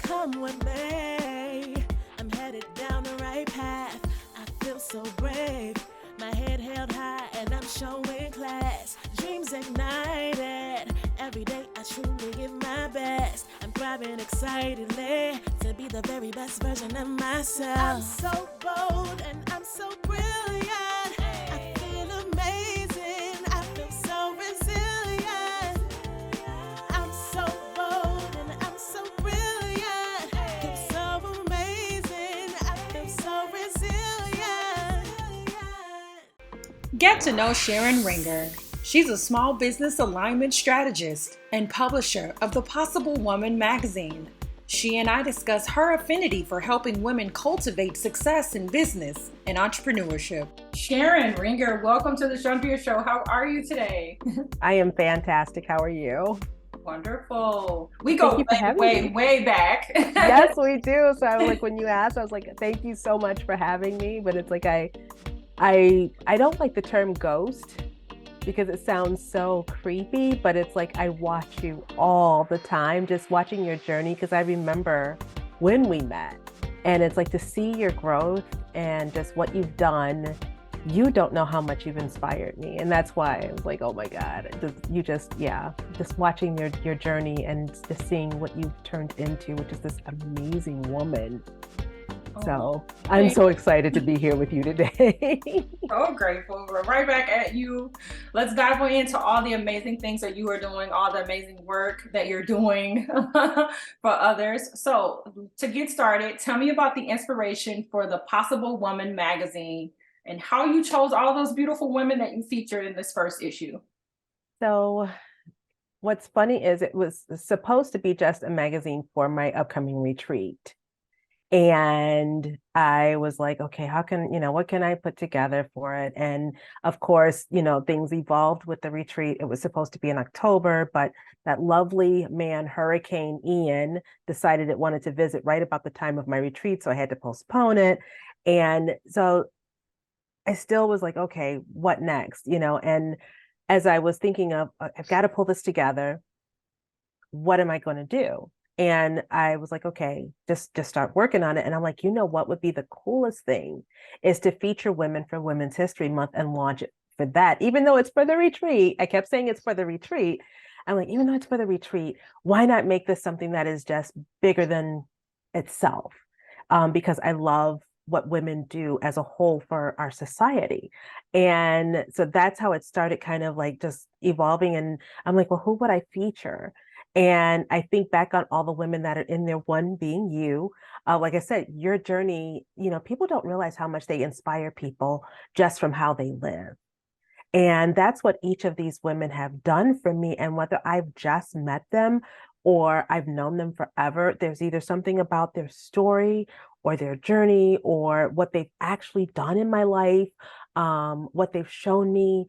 come what may, I'm headed down the right path. I feel so brave, my head held high and I'm showing class. Dreams ignited, every day I truly give my best. I'm thriving excitedly to be the very best version of myself. I'm so bold and I'm so brilliant. I feel amazing, I feel so resilient. I'm so bold and I'm so brilliant. Feel so amazing, I feel so resilient. Get to know Sharon Ringier. She's a small business alignment strategist and publisher of the Possible Woman magazine. She and I discuss her affinity for helping women cultivate success in business and entrepreneurship. Sharon Ringier, welcome to the Chundria show. How are you today? I am fantastic. How are you? Wonderful. We go way back. Yes, we do. So I was like, when you asked, I was like, thank you so much for having me. But it's like I don't like the term ghost because it sounds so creepy, but it's like I watch you all the time, just watching your journey, because I remember when we met. And it's like to see your growth and just what you've done. You don't know how much you've inspired me. And that's why I was like, oh my God, just watching your journey and just seeing what you've turned into, which is this amazing woman. So I'm so excited to be here with you today. So grateful. We're right back at you. Let's dive into all the amazing things that you are doing, all the amazing work that you're doing for others. So to get started, tell me about the inspiration for the Possible Woman magazine and how you chose all those beautiful women that you featured in this first issue. So what's funny is it was supposed to be just a magazine for my upcoming retreat. And I was like, okay, what can I put together for it? And of course, things evolved with the retreat. It was supposed to be in October, but that lovely man, Hurricane Ian, decided it wanted to visit right about the time of my retreat. So I had to postpone it. And so I still was like, okay, what next? And as I was thinking of, I've got to pull this together. What am I going to do? And I was like, okay, just start working on it. And I'm like, what would be the coolest thing is to feature women for Women's History Month and launch it for that. Even though it's for the retreat, I kept saying it's for the retreat. I'm like, even though it's for the retreat, why not make this something that is just bigger than itself? Because I love what women do as a whole for our society. And so that's how it started, kind of like just evolving. And I'm like, well, who would I feature? And I think back on all the women that are in there, one being you. Like I said, your journey, people don't realize how much they inspire people just from how they live. And that's what each of these women have done for me. And whether I've just met them or I've known them forever, there's either something about their story or their journey or what they've actually done in my life, what they've shown me,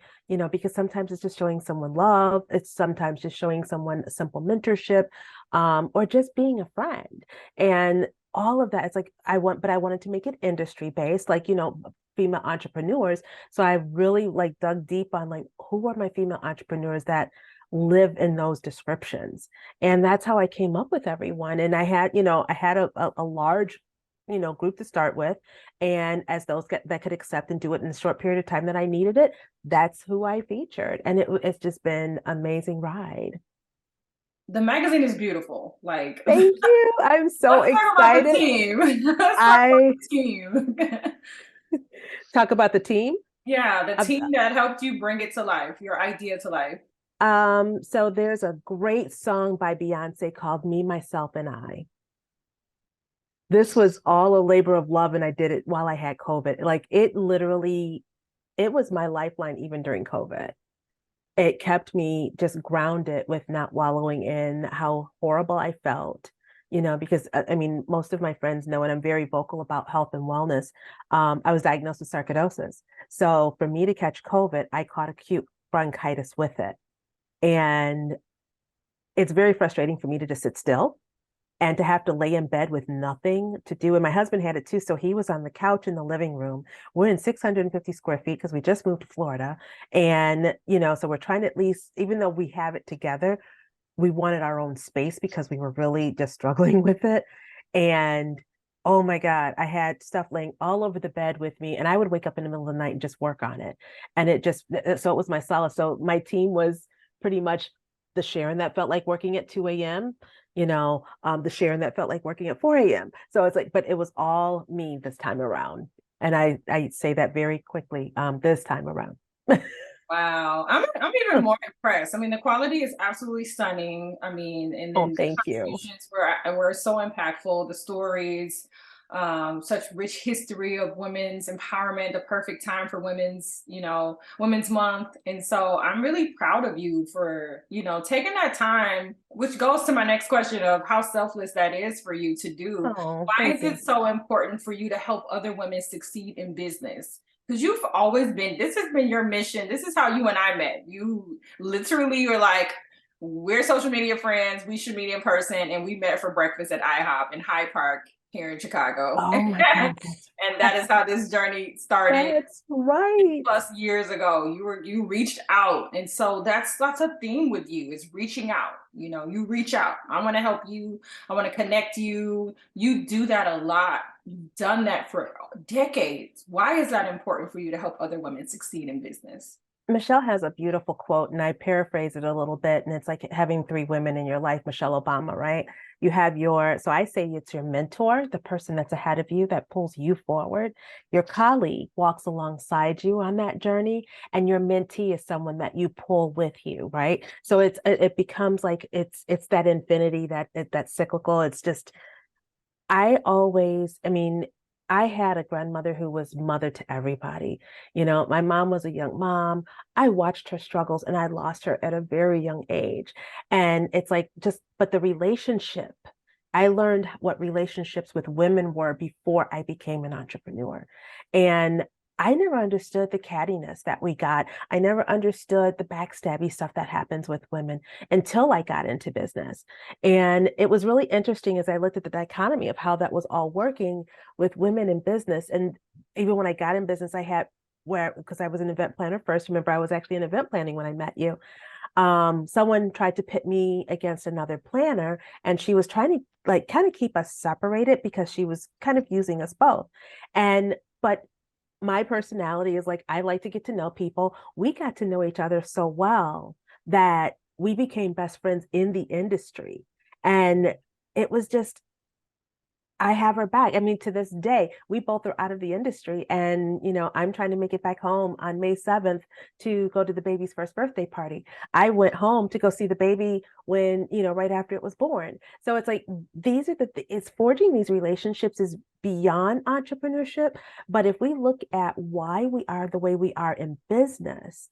because sometimes it's just showing someone love. It's sometimes just showing someone a simple mentorship, or just being a friend. And all of that, it's like, I wanted to make it industry based, like, female entrepreneurs. So I really dug deep on who are my female entrepreneurs that live in those descriptions. And that's how I came up with everyone. And I had a large group to start with. And as those that could accept and do it in a short period of time that I needed it, that's who I featured. And it's just been an amazing ride. The magazine is beautiful. Thank you. I'm so excited. Talk about the team. Talk about the team. Yeah, the team that helped you bring it to life, your idea to life. So there's a great song by Beyonce called Me, Myself, and I. This was all a labor of love, and I did it while I had COVID. It was my lifeline even during COVID. It kept me just grounded with not wallowing in how horrible I felt, because most of my friends know, and I'm very vocal about health and wellness. I was diagnosed with sarcoidosis. So for me to catch COVID, I caught acute bronchitis with it. And it's very frustrating for me to just sit still and to have to lay in bed with nothing to do. And my husband had it too. So he was on the couch in the living room. We're in 650 square feet because we just moved to Florida. And, so we're trying to at least, even though we have it together, we wanted our own space because we were really just struggling with it. And oh my God, I had stuff laying all over the bed with me, and I would wake up in the middle of the night and just work on it. And it just, so it was my solace. So my team was pretty much the Sharon that felt like working at 2 a.m., the Sharon that felt like working at 4 a.m. So it's like, but it was all me this time around. And I say that very quickly, this time around. Wow, I'm even more impressed. I mean, the quality is absolutely stunning. I mean, and Oh, then the thank you. contributions were so impactful. The stories, such rich history of women's empowerment, the perfect time for Women's Month. And so I'm really proud of you for, taking that time, which goes to my next question of how selfless that is for you to do. Oh, Why thank is it you. so important for you to help other women succeed in business? Because you've always been, this has been your mission. This is how you and I met. You literally were like, we're social media friends, we should meet in person, and we met for breakfast at IHOP in Hyde Park here in Chicago. Oh my God, And that is how this journey started that's right. plus years ago. You reached out. And so that's a theme with you, is reaching out. You reach out. I want to help you, I want to connect you. You do that a lot. You've done that for decades. Why is that important for you to help other women succeed in business? Michelle has a beautiful quote, and I paraphrase it a little bit. And it's like having three women in your life, Michelle Obama, right? You have so I say it's your mentor, the person that's ahead of you that pulls you forward. Your colleague walks alongside you on that journey, and your mentee is someone that you pull with you, right? So it becomes like it's that infinity, that cyclical. It's just I mean, I had a grandmother who was mother to everybody. My mom was a young mom. I watched her struggles and I lost her at a very young age. And it's like but the relationship, I learned what relationships with women were before I became an entrepreneur. And I never understood the cattiness that we got. I never understood the backstabby stuff that happens with women until I got into business. And it was really interesting as I looked at the dichotomy of how that was all working with women in business. And even when I got in business, because I was an event planner first, remember, I was actually in event planning when I met you. Someone tried to pit me against another planner, and she was trying to like kind of keep us separated because she was kind of using us both. But my personality is like, I like to get to know people. We got to know each other so well that we became best friends in the industry. And it was just, I have her back. I mean, to this day, we both are out of the industry. And, I'm trying to make it back home on May 7th to go to the baby's first birthday party. I went home to go see the baby when, right after it was born. So it's like, it's forging these relationships is beyond entrepreneurship. But if we look at why we are the way we are in business,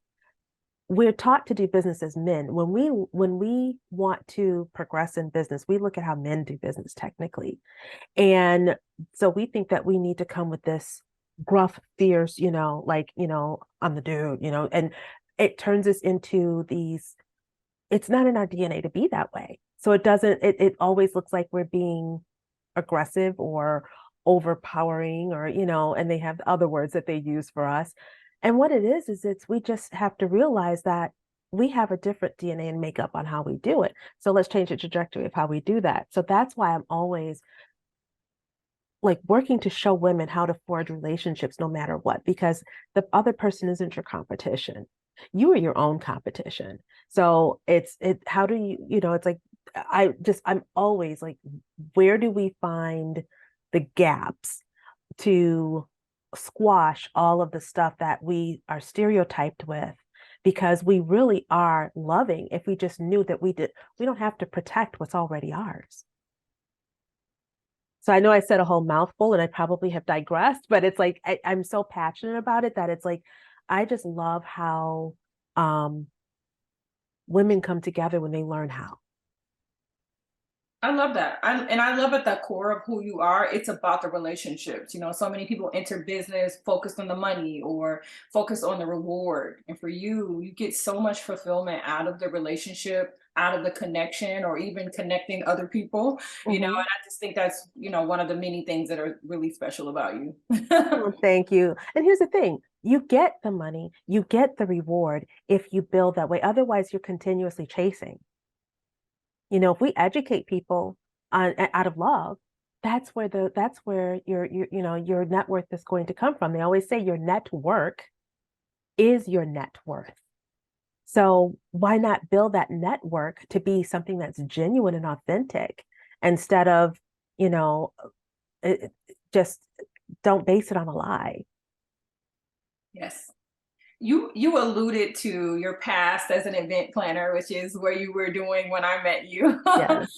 we're taught to do business as men. When we want to progress in business, we look at how men do business technically. And so we think that we need to come with this gruff, fierce, I'm the dude, and it turns us into it's not in our DNA to be that way. So it always looks like we're being aggressive or overpowering and they have other words that they use for us. And what it is we just have to realize that we have a different DNA and makeup on how we do it. So let's change the trajectory of how we do that. So that's why I'm always like working to show women how to forge relationships no matter what, because the other person isn't your competition. You are your own competition. So how do it's like, I'm always like, where do we find the gaps to squash all of the stuff that we are stereotyped with? Because we really are loving if we just knew that we don't have to protect what's already ours. So I know I said a whole mouthful and I probably have digressed, but it's like I'm so passionate about it that it's like I just love how women come together when they learn how. I love that. And I love at the core of who you are, it's about the relationships. So many people enter business focused on the money or focused on the reward. And for you, you get so much fulfillment out of the relationship, out of the connection, or even connecting other people, and Mm-hmm. I just think that's, one of the many things that are really special about you. Well, thank you. And here's the thing, you get the money, you get the reward if you build that way. Otherwise, you're continuously chasing. If we educate people out of love, that's where your net worth is going to come from. They always say your network is your net worth. So why not build that network to be something that's genuine and authentic instead of, you know, it, just don't base it on a lie. Yes. You alluded to your past as an event planner, which is what you were doing when I met you. Yes.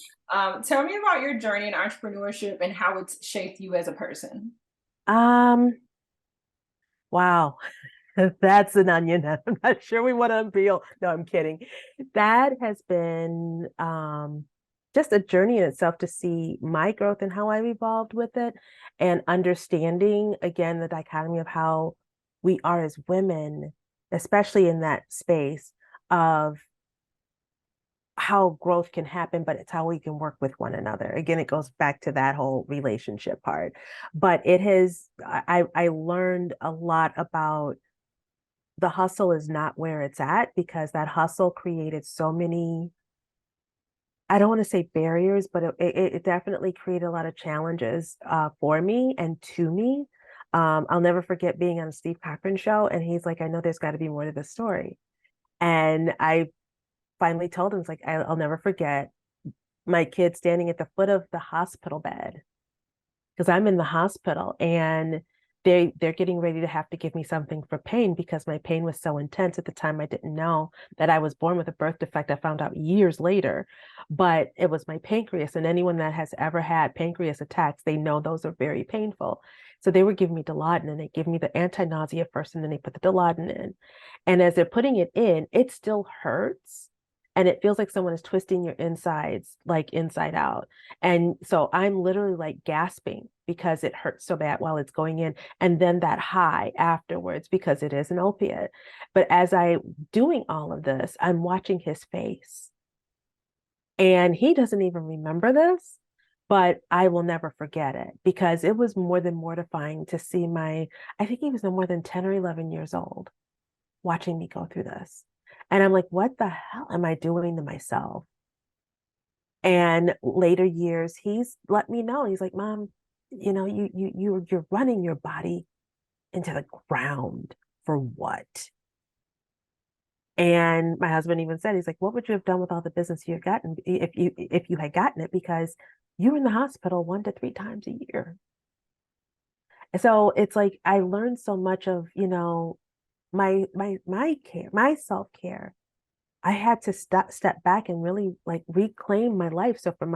Tell me about your journey in entrepreneurship and how it's shaped you as a person. Um, wow. That's an onion I'm not sure we want to unveil. No, I'm kidding. That has been just a journey in itself to see my growth and how I've evolved with it, and understanding again the dichotomy of how we are as women, especially in that space of how growth can happen, but it's how we can work with one another. Again, it goes back to that whole relationship part. But I learned a lot about the hustle is not where it's at, because that hustle created so many, I don't want to say barriers, but it definitely created a lot of challenges for me and to me. I'll never forget being on a Steve Cochran show, and he's like, I know there's got to be more to this story. And I finally told him, it's like, I'll never forget my kid standing at the foot of the hospital bed, because I'm in the hospital, and they're getting ready to have to give me something for pain, because my pain was so intense at the time. I didn't know that I was born with a birth defect. I found out years later, but it was my pancreas. And anyone that has ever had pancreas attacks, they know those are very painful. So they were giving me Dilaudid, and they give me the anti-nausea first, and then they put the Dilaudid in. And as they're putting it in, it still hurts. And it feels like someone is twisting your insides, like inside out. And so I'm literally like gasping because it hurts so bad while it's going in. And then that high afterwards, because it is an opiate. But as I doing all of this, I'm watching his face. And he doesn't even remember this, but I will never forget it, because it was more than mortifying to see I think he was no more than 10 or 11 years old, watching me go through this. And I'm like, what the hell am I doing to myself? And later years, he's let me know. He's like, Mom, you're running your body into the ground for what? And my husband even said, he's like, what would you have done with all the business you had gotten if you had gotten it? Because you were in the hospital 1 to 3 times a year. And so it's like I learned so much of, my care, my self-care. I had to step back and really like reclaim my life. So for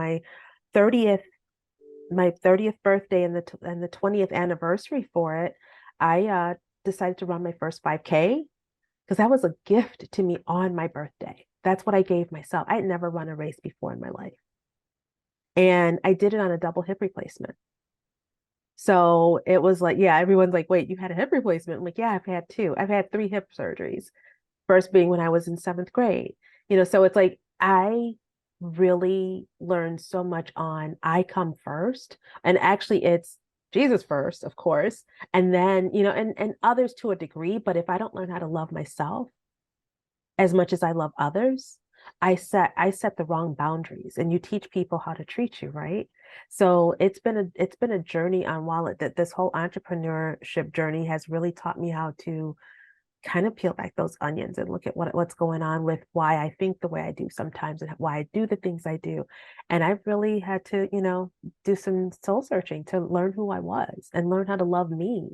30th, my 30th birthday and the 20th anniversary for it, I decided to run my first 5K, because that was a gift to me on my birthday. That's what I gave myself. I had never run a race before in my life. And I did it on a double hip replacement. So it was like, yeah, everyone's like, wait, you had a hip replacement? I'm like, yeah, I've had two. I've had 3 hip surgeries. First being when I was in 7th grade. So it's like I really learned so much on I come first. And actually it's Jesus first, of course. And then, and others to a degree. But if I don't learn how to love myself as much as I love others, I set the wrong boundaries, and you teach people how to treat you, right? So it's been a journey on wallet, that this whole entrepreneurship journey has really taught me how to kind of peel back those onions and look at what's going on with why I think the way I do sometimes, and why I do the things I do. And I've really had to, do some soul searching to learn who I was and learn how to love me.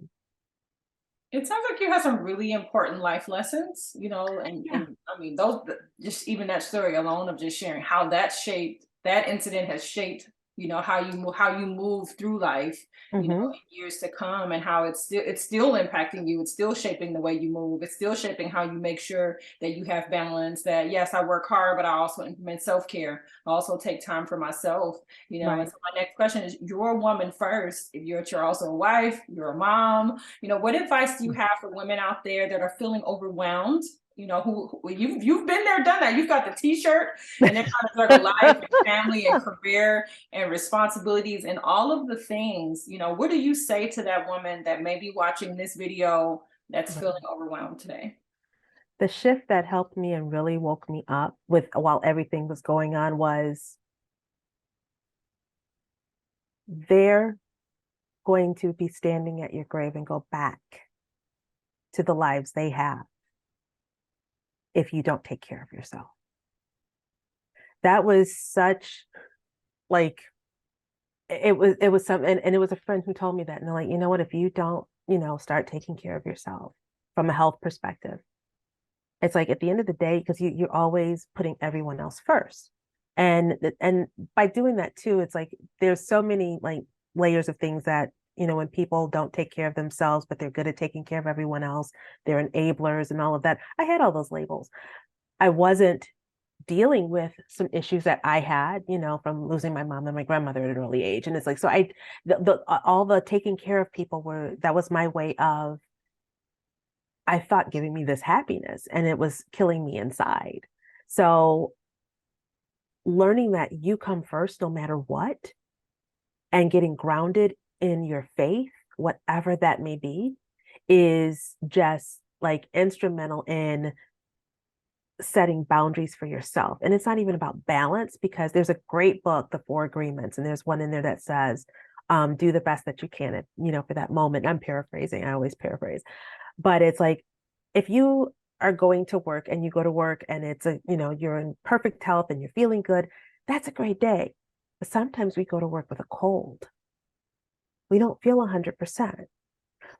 It sounds like you have some really important life lessons, Yeah. and I mean, those, just even that story alone of just sharing how that incident has shaped, how you move through life, Hmm. in years to come, and how it's still impacting you. It's still shaping the way you move. It's still shaping how you make sure that you have balance, that yes, I work hard, but I also implement self-care. I also take time for myself, and Right. so my next question is, you're a woman first. If you're also a wife, you're a mom, what advice do you have for women out there that are feeling overwhelmed? Who you've been there, done that. You've got the t-shirt, and they're trying to juggle life and family and career and responsibilities and all of the things. What do you say to that woman that may be watching this video that's Right. feeling overwhelmed today? The shift that helped me and really woke me up while everything was going on was they're going to be standing at your grave and go back to the lives they have if you don't take care of yourself. That was such like it was some and it was a friend who told me that, and they're like, you know what, if you don't, start taking care of yourself from a health perspective, it's like at the end of the day, because you're always putting everyone else first. And by doing that too, it's like there's so many like layers of things that, when people don't take care of themselves, but they're good at taking care of everyone else, they're enablers and all of that. I had all those labels. I wasn't dealing with some issues that I had, from losing my mom and my grandmother at an early age. And it's like, so all the taking care of people that was my way of, I thought, giving me this happiness, and it was killing me inside. So learning that you come first no matter what, and getting grounded in your faith, whatever that may be, is just like instrumental in setting boundaries for yourself. And it's not even about balance, because there's a great book, The Four Agreements, and there's one in there that says, do the best that you can, for that moment. I'm paraphrasing, I always paraphrase, but it's like, if you are going to work and you go to work and it's you're in perfect health and you're feeling good, that's a great day. But sometimes we go to work with a cold. We don't feel 100%,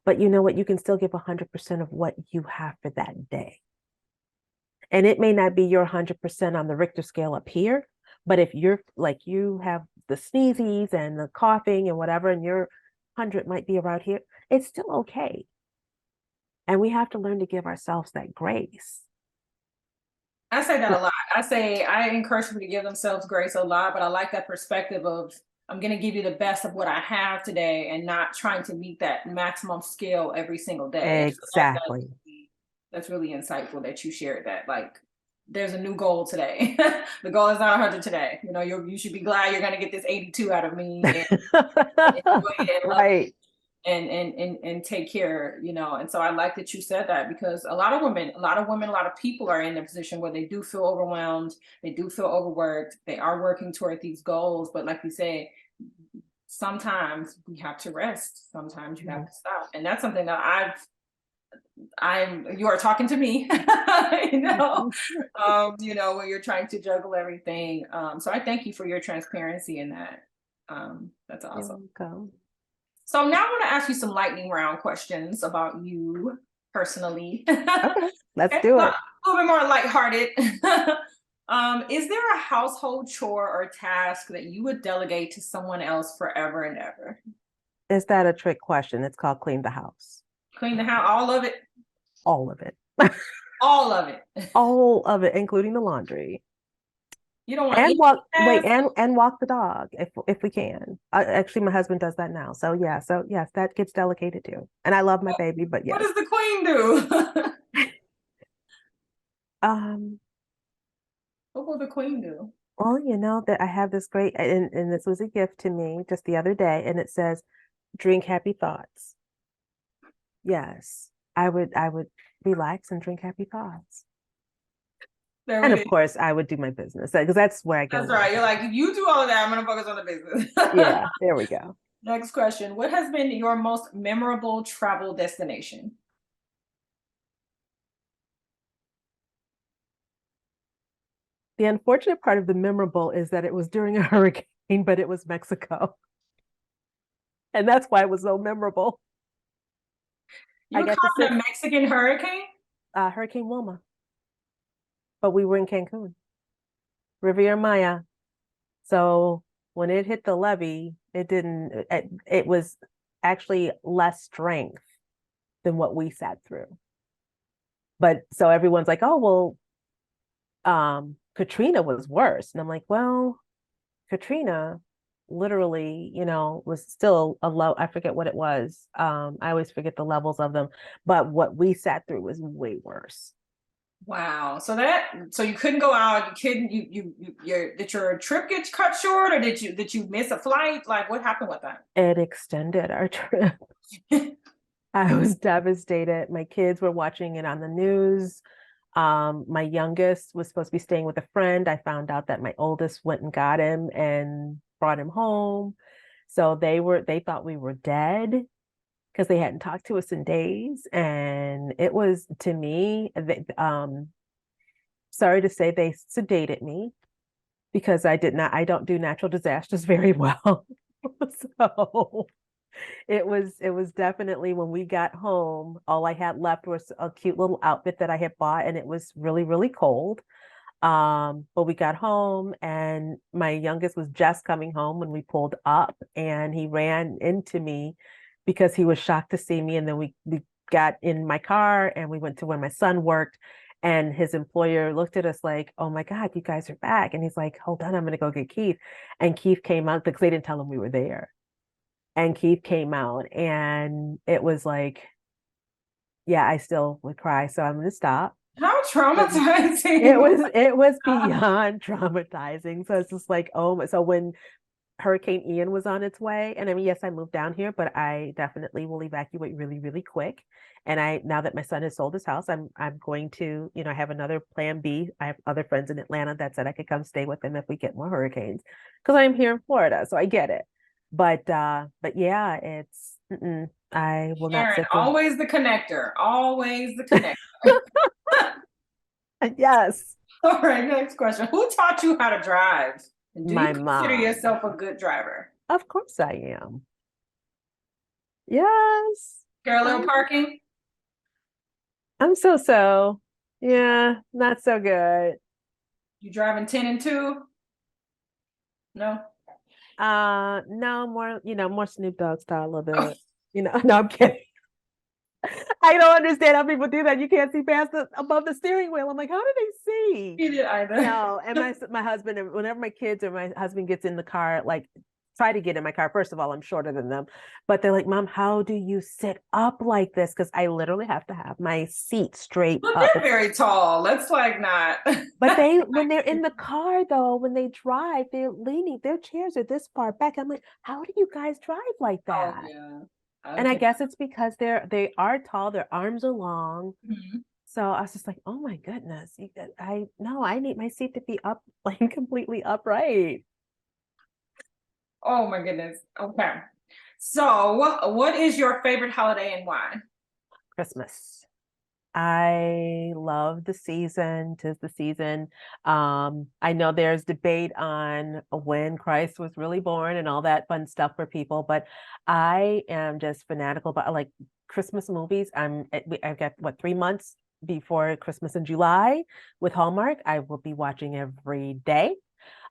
but you know what? You can still give 100% of what you have for that day. And it may not be your 100% on the Richter scale up here, but if you're like, you have the sneezies and the coughing and whatever, and your 100 might be around here, it's still okay. And we have to learn to give ourselves that grace. I say that a lot. I encourage people to give themselves grace a lot, but I like that perspective of, I'm going to give you the best of what I have today and not trying to meet that maximum scale every single day. Exactly. That's really insightful that you shared that. Like, there's a new goal today. The goal is not 100 today. You should be glad you're going to get this 82 out of me, and right. And take care, and so I like that you said that, because a lot of people are in a position where they do feel overwhelmed, they do feel overworked, they are working toward these goals, but like you say, sometimes we have to rest, sometimes you have to stop, and that's something that you are talking to me, when you're trying to juggle everything. So I thank you for your transparency in that. That's awesome. You're welcome. So now I want to ask you some lightning round questions about you personally. Okay, let's do it. A little bit more lighthearted. Is there a household chore or task that you would delegate to someone else forever and ever? Is that a trick question? It's called clean the house. Clean the house, all of it? All of it. All of it. All of it, including the laundry. You don't want and walk the dog if we can. Actually, my husband does that now. So yeah, yes, that gets delegated too. And I love my baby, but yes. What does the queen do? What will the queen do? Well, that I have this great, and this was a gift to me just the other day, and it says, drink happy thoughts. Yes, I would relax and drink happy thoughts. And of course, I would do my business, because that's where I get. That's right. You're like, you do all of that, I'm going to focus on the business. Yeah, there we go. Next question. What has been your most memorable travel destination? The unfortunate part of the memorable is that it was during a hurricane, but it was Mexico. And that's why it was so memorable. You got caught in a Mexican hurricane? Hurricane Wilma. But we were in Cancun, Riviera Maya. So when it hit the levee, it was actually less strength than what we sat through. But so everyone's like, oh, well, Katrina was worse. And I'm like, well, Katrina literally, was still a low, I forget what it was. I always forget the levels of them, but what we sat through was way worse. Wow. So you couldn't go out, did your trip get cut short, or did you miss a flight? Like, what happened with that? It extended our trip. I was devastated. My kids were watching it on the news. My youngest was supposed to be staying with a friend. I found out that my oldest went and got him and brought him home. So they thought we were dead because they hadn't talked to us in days. And it was, to me, sorry to say, they sedated me because I don't do natural disasters very well. So it was definitely, when we got home, all I had left was a cute little outfit that I had bought, and it was really, really cold. But we got home, and my youngest was just coming home when we pulled up, and he ran into me because he was shocked to see me. And then we got in my car and we went to where my son worked, and his employer looked at us like, "Oh my God, you guys are back." And he's like, "Hold on, I'm gonna go get Keith." And Keith came out because they didn't tell him we were there. And Keith came out, and it was like, yeah, I still would cry. So I'm gonna stop. How It, traumatizing. it was beyond traumatizing. So it's just like, so when Hurricane Ian was on its way, and I mean, yes, I moved down here, but I definitely will evacuate really, really quick. And now that my son has sold his house, I'm going to, I have another plan B. I have other friends in Atlanta that said I could come stay with them if we get more hurricanes, because I'm here in Florida, so I get it. But yeah, I will not Sharon, sit there. always the connector. Always the connector. Yes, All right, next question. Who taught you how to drive? And do you my consider mom. yourself a good driver? Of course I am. Yes. Parallel I parking? I'm so. Yeah, not so good. You driving 10 and 2? No? No, more Snoop Dogg style of it. No, I'm kidding. I don't understand how people do that. You can't see past above the steering wheel. I'm like, how do they see? He did either. No, and my husband, and whenever my kids or my husband gets in the car, like, try to get in my car. First of all, I'm shorter than them, but they're like, "Mom, how do you sit up like this?" Because I literally have to have my seat straight But up. they're very tall. Let's like not. But when they're in the car, though, when they drive, they're leaning, their chairs are this far back. I'm like, how do you guys drive like Oh that? yeah. And I Okay. guess it's because they are tall, their arms are long. Mhm. So I was just like, oh my goodness, I no, I need my seat to be up, like, completely upright. Oh my goodness. Okay. So what is your favorite holiday and why? Christmas. I love the season. 'Tis the season. I know there's debate on when Christ was really born and all that fun stuff for people, but I am just fanatical about, like, Christmas movies. I've got, what, 3 months before Christmas in July with Hallmark. I will be watching every day.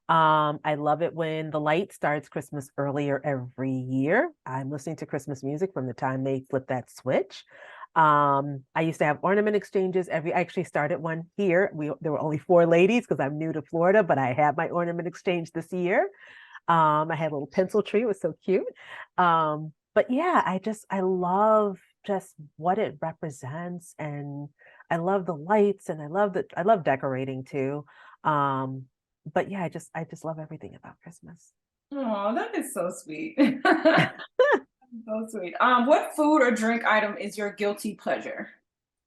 I love it when the light starts Christmas earlier every year. I'm listening to Christmas music from the time they flip that switch. I used to have ornament exchanges I actually started one here. There were only 4 ladies because I'm new to Florida, but I had my ornament exchange this year. I had a little pencil tree. It was so cute. But yeah, I love just what it represents, and I love the lights, and I love decorating too. Um, but yeah, I just love everything about Christmas. Oh, that is so sweet. So sweet. What food or drink item is your guilty pleasure?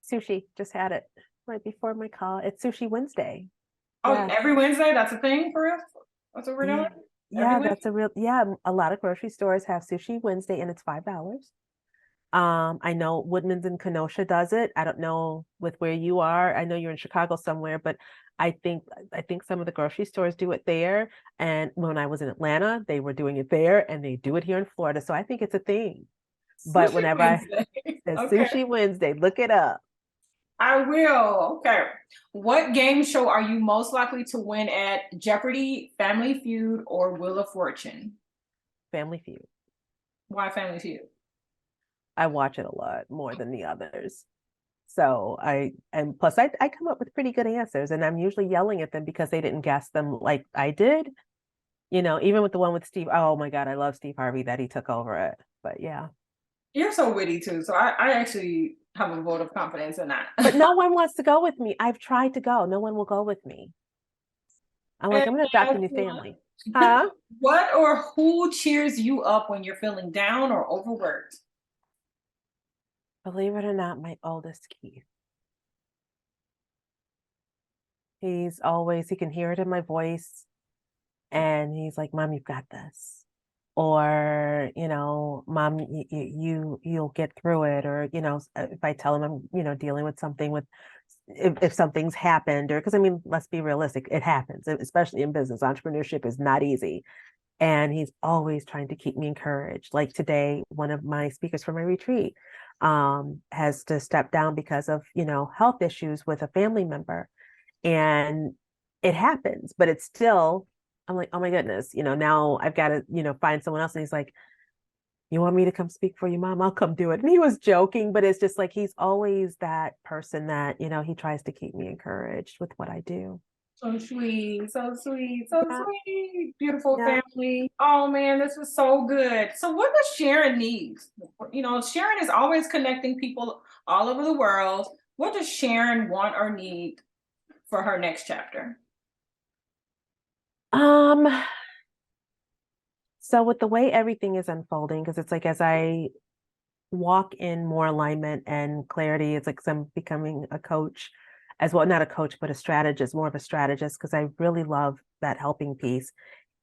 Sushi, just had it right before my call. It's Sushi Wednesday. Oh, Yes. every Wednesday? That's a thing for real? That's what we're doing? Yeah. Every Yeah, Wednesday? a lot of grocery stores have Sushi Wednesday, and it's $5. I know Woodman's in Kenosha does it. I don't know with where you are. I know you're in Chicago somewhere, but I think some of the grocery stores do it there. And when I was in Atlanta, they were doing it there, and they do it here in Florida. So I think it's a thing. But Sushi whenever I Wednesday. says Okay. Sushi Wednesday, look it up. I will. Okay. What game show are you most likely to win at Jeopardy, Family Feud, or Wheel of Fortune? Family Feud. Why Family Feud? I watch it a lot more than the others. So and plus I come up with pretty good answers, and I'm usually yelling at them because they didn't guess them like I did. Even with the one with Steve. Oh my God, I love Steve Harvey that he took over it. But yeah. You're so witty too. So I actually have a vote of confidence in that. But no one wants to go with me. I've tried to go. No one will go with me. I'm like, And I'm gonna adopt a last new one. family. Huh? What or who cheers you up when you're feeling down or overworked? Believe it or not, my oldest Keith. He can hear it in my voice. And he's like, Mom, you've got this. or, mom, you'll get through it, or, if I tell him I'm, dealing with something with, if something's happened, or, because I mean, let's be realistic, it happens, especially in business. Entrepreneurship is not easy. And he's always trying to keep me encouraged. Like today, one of my speakers for my retreat has to step down because of, health issues with a family member. And it happens, but it's still, I'm like, oh my goodness, now I've got to, find someone else. And he's like, you want me to come speak for you, mom? I'll come do it. And he was joking, but it's just like, he's always that person that, he tries to keep me encouraged with what I do. So sweet, so sweet, so Yeah. sweet. Beautiful Yeah. family. Oh man, this was so good. So what does Sharon need? Sharon is always connecting people all over the world. What does Sharon want or need for her next chapter? So with the way everything is unfolding, because it's like as I walk in more alignment and clarity, it's like I'm becoming a coach as well, not a coach, but a strategist, more of a strategist, because I really love that helping piece,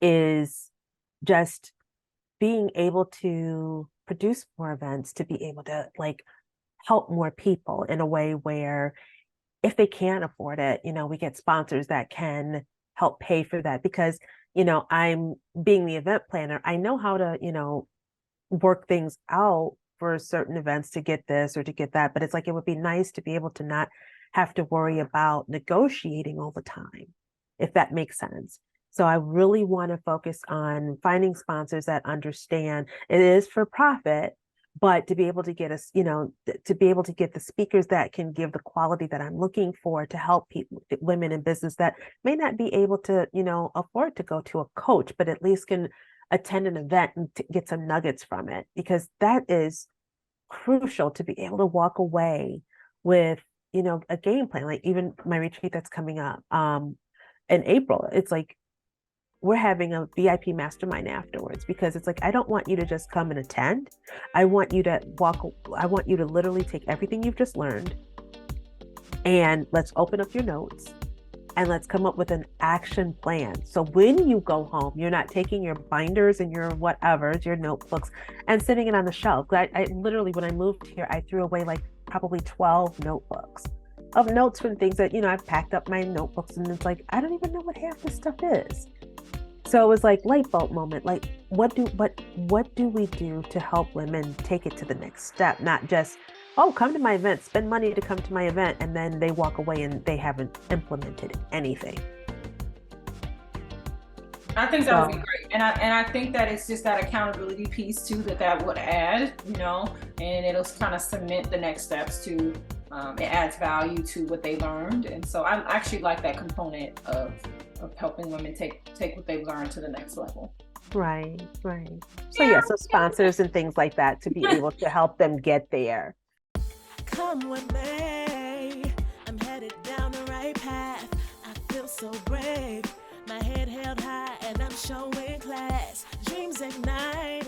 is just being able to produce more events, to be able to like help more people in a way where if they can't afford it, we get sponsors that can help pay for that, because, I'm being the event planner. I know how to, work things out for certain events to get this or to get that. But it's like, it would be nice to be able to not have to worry about negotiating all the time, if that makes sense. So I really want to focus on finding sponsors that understand it is for profit, but to be able to get us, to be able to get the speakers that can give the quality that I'm looking for to help people, women in business that may not be able to, afford to go to a coach, but at least can attend an event and get some nuggets from it, because that is crucial to be able to walk away with, a game plan. Like even my retreat that's coming up in April, it's like we're having a VIP mastermind afterwards, because it's like, I don't want you to just come and attend. I want you to literally take everything you've just learned and let's open up your notes and let's come up with an action plan. So when you go home, you're not taking your binders and your whatevers, your notebooks, and sitting it on the shelf. I literally, when I moved here, I threw away like probably 12 notebooks of notes from things that, I've packed up my notebooks, and it's like, I don't even know what half this stuff is. So it was like light bulb moment. Like, what do we do to help women take it to the next step? Not just, oh, come to my event, spend money to come to my event, and then they walk away and they haven't implemented anything. I think that would be great, and I think that it's just that accountability piece too that would add, and it'll kind of cement the next steps to. It adds value to what they learned, and so I actually like that component of helping women take what they've learned to the next level. Right. So yeah, so sponsors and things like that to be able to help them get there. Come with me, I'm headed down the right path. I feel so brave, my head held high and I'm showing class. Dreams ignite.